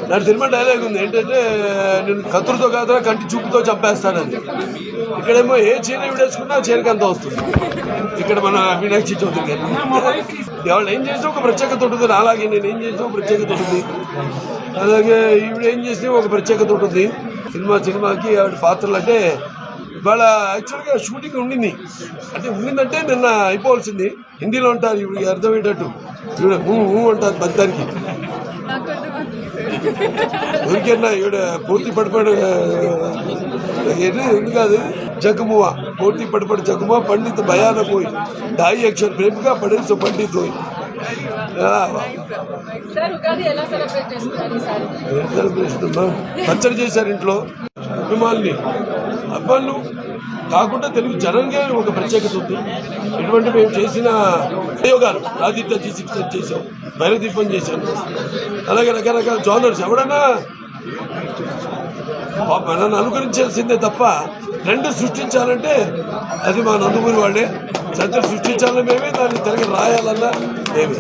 నా cinema dialogue ఉంది ఏంటంటే, నేను కత్తులతో కాదురా కంటి చూపుతో చంపేస్తానని. ఇక్కడేమో ఏ చీర విడేసుకున్నా చీరకి అంత వస్తుంది. ఇక్కడ మన మీనాక్షి చౌదరి గారు వాళ్ళు ఏం చేసినా ఒక ప్రత్యేకత ఉంటుంది. అలాగే నేను ఏం చేసినా ఒక ప్రత్యేకత ఉంటుంది. అలాగే ఈవిడ ఏం చేసినా ఒక ప్రత్యేకత ఉంటుంది. సినిమాకి ఆవిడ పాత్రలు అంటే ఇవాళ యాక్చువల్గా షూటింగ్ ఉండిందంటే నిన్న అయిపోవాల్సింది. హిందీలో ఉంటారు ఇవి అర్థమయ్యేటట్టు. ఈవిడ అంటారు మొత్తానికి. ఎవరికైనా ఈవిడ పూర్తి పడిపడి ఏంటి కాదు జగమువా, పూర్తి పడిపడి జగమువా పండిత్ భయాన పోయి ढाई अक्षर प्रेमिका पड़े सो पंडित हुई. పచ్చడి చేశారు ఇంట్లో అభిమానుల్ని. అబ్బాళ్ళు కాకుండా తెలుగు జనంగా ఒక ప్రత్యేకత ఉంది. ఎటువంటి మేము చేసిన ప్రయోగాలు ఆదిత్య G6 చేసాం, భైరదీపం చేశాను, అలాగే రకరకాల జోనర్స్. ఎవడన్నా నన్ను అనుకరించాల్సిందే తప్ప ట్రెండ్ సృష్టించాలంటే అది మా నందమూరి వాళ్ళే. సంచలనం సృష్టించాలని మేమే, దాన్ని తిరిగి రాయాలన్నా మేమే.